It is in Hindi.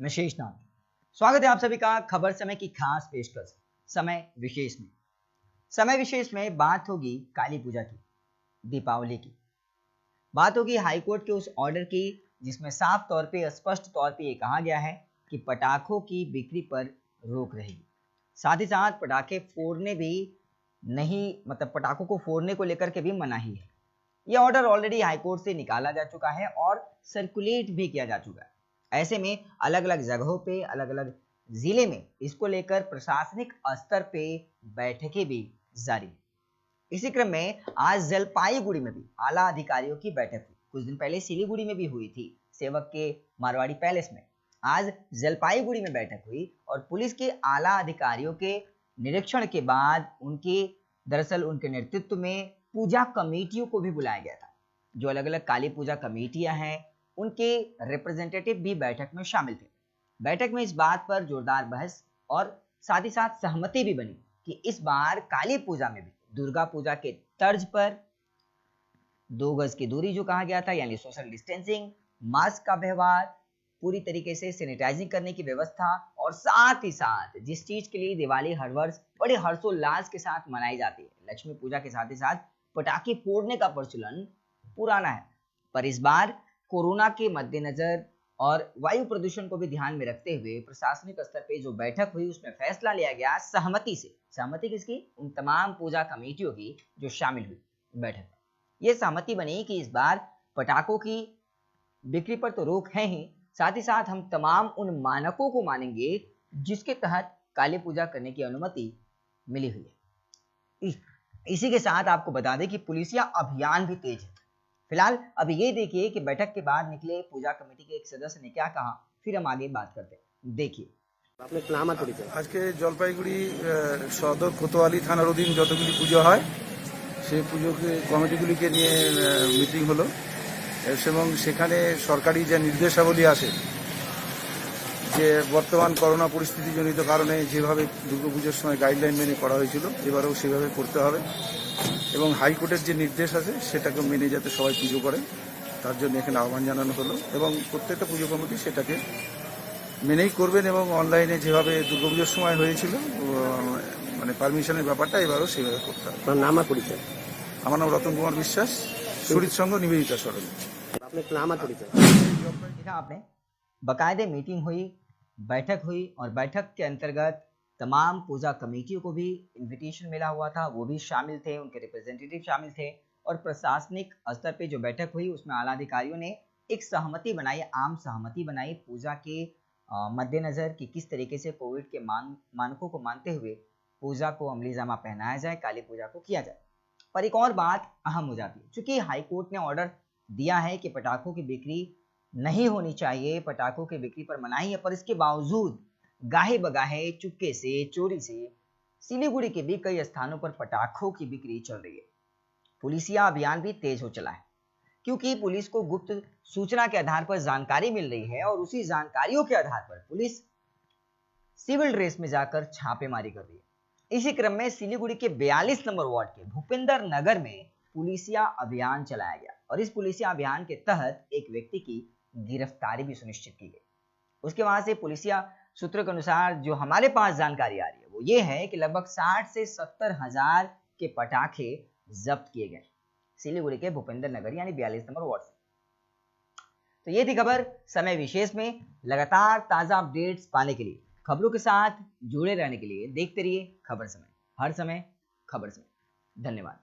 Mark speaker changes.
Speaker 1: मैं शेषनाथ। स्वागत है आप सभी का खबर समय की खास पेशकश समय विशेष में। समय विशेष में बात होगी काली पूजा की, दीपावली की। बात होगी हाईकोर्ट के उस ऑर्डर की जिसमें साफ तौर पे स्पष्ट तौर पे ये कहा गया है कि पटाखों की बिक्री पर रोक रहेगी। साथ ही साथ पटाखे फोड़ने भी नहीं, मतलब पटाखों को फोड़ने को लेकर के भी मनाही है। यह ऑर्डर ऑलरेडी हाईकोर्ट से निकाला जा चुका है और सर्कुलेट भी किया जा चुका है। ऐसे में अलग अलग जगहों पे, अलग अलग जिले में इसको लेकर प्रशासनिक स्तर पे बैठकें भी जारी है। इसी क्रम में आज जलपाईगुड़ी में भी आला अधिकारियों की बैठक हुई। कुछ दिन पहले सिलीगुड़ी में भी हुई थी, सेवक के मारवाड़ी पैलेस में। आज जलपाईगुड़ी में बैठक हुई और पुलिस के आला अधिकारियों के निरीक्षण के बाद उनके नेतृत्व में पूजा कमेटियों को भी बुलाया गया था। जो अलग अलग काली पूजा कमेटियां हैं उनके रिप्रेजेंटेटिव भी बैठक में शामिल थे। बैठक में इस बात पर जोरदार बहस और साथ ही साथ सहमति भी बनी कि इस बार काली पूजा में भी दुर्गा पूजा के तर्ज पर 2 गज की दूरी जो कहा गया था, यानी सोशल डिस्टेंसिंग, मास्क का व्यवहार, पूरी तरीके से सैनिटाइजिंग करने की व्यवस्था और साथ ही साथ जिस चीज के लिए दिवाली हर वर्ष बड़े हर्षोल्लास के साथ मनाई जाती है, लक्ष्मी पूजा के साथ ही साथ पटाखे फोड़ने का प्रचलन पुराना है, पर इस बार कोरोना के मद्देनजर और वायु प्रदूषण को भी ध्यान में रखते हुए प्रशासनिक स्तर पे जो बैठक हुई उसमें फैसला लिया गया सहमति से। सहमति किसकी? उन तमाम पूजा कमेटियों की जो शामिल हुई बैठक में। ये सहमति बनी कि इस बार पटाखों की बिक्री पर तो रोक है ही, साथ ही साथ हम तमाम उन मानकों को मानेंगे जिसके तहत काली पूजा करने की अनुमति मिली हुई है। इसी के साथ आपको बता दें कि पुलिसिया अभियान भी तेज है। फिलहाल अभी ये देखिए कि बैठक के बाद निकले पूजा कमेटी के एक सदस्य ने क्या कहा, फिर हम आगे बात करते हैं। देखिए।
Speaker 2: आज के जलपाईगुड़ी सदर कोतवाली थानार अधीन যতগুলি পুজো হয় সেই পুজোকে কমিটিগুলিকে নিয়ে মিটিং হলো এবং সেখানে সরকারি যে নির্দেশাবলী আছে যে বর্তমান করোনা পরিস্থিতিজনিত কারণে যেভাবে দুর্গাপুজোর সময় গাইডলাইন মেনে করা হয়েছিল এবারেও সেভাবে করতে হবে এবং হাইকোর্টের যে নির্দেশ আছে সেটাকে মেনে যাতে সবাই পুজো করে তার জন্য এখানে আহ্বান জানানো হলো এবং প্রত্যেকটা পুজো কমিটি সেটাকে মেনেই করবেন এবং অনলাইনে যেভাবে দুর্গাপুজোর সময় হয়েছিল মানে পারমিশনের ব্যাপারটা এবারও সেভাবে করতে হবে।
Speaker 3: আপনার নাম আর পরিচয়?
Speaker 2: আমার নাম রতন কুমার বিশ্বাস, শরীর সংঘ নিবেদিতা সরণি।
Speaker 3: আপনার নাম আর পরিচয়?
Speaker 1: देखा आपने, बाकायदे मीटिंग हुई, बैठक हुई और बैठक के अंतर्गत तमाम पूजा कमेटियों को भी इनविटेशन मिला हुआ था, वो भी शामिल थे, उनके रिप्रेजेंटेटिव शामिल थे और प्रशासनिक स्तर पे जो बैठक हुई उसमें आला अधिकारियों ने एक सहमति बनाई, आम सहमति बनाई पूजा के मद्देनजर कि किस तरीके से कोविड के मानकों को मानते हुए पूजा को अमली जामा पहनाया जाए, काली पूजा को किया जाए। पर एक और बात अहम हो जाती है, चूंकि हाईकोर्ट ने ऑर्डर दिया है कि पटाखों की बिक्री नहीं होनी चाहिए, पटाखों की बिक्री पर मनाही है, पर इसके बावजूद गाहे बगाहे, चुपके से, चोरी से सिलीगुड़ी के भी कई स्थानों पर पटाखों की बिक्री चल रही है। पुलिसिया अभियान भी तेज हो चला है क्योंकि पुलिस को गुप्त सूचना के आधार पर जानकारी मिल रही है और उसी जानकारियों के आधार पर पुलिस सिविल ड्रेस में जाकर छापेमारी कर रही है। इसी क्रम में सिलीगुड़ी के 42 नंबर वार्ड के भूपेंद्र नगर में पुलिसिया अभियान चलाया गया और इस पुलिसिया अभियान के तहत एक व्यक्ति की गिरफ्तारी भी सुनिश्चित की गई। उसके वहां से पुलिसिया सूत्रों के अनुसार जो हमारे पास जानकारी आ रही है वो ये है कि लगभग 60 से 70 हजार के पटाखे जब्त किए गए सिलीगुड़ी के भूपेंद्र नगर यानी 42 नंबर वार्ड से। तो ये थी खबर समय विशेष में। लगातार ताजा अपडेट्स पाने के लिए, खबरों के साथ जुड़े रहने के लिए देखते रहिए खबर समय, हर समय खबर समय। धन्यवाद।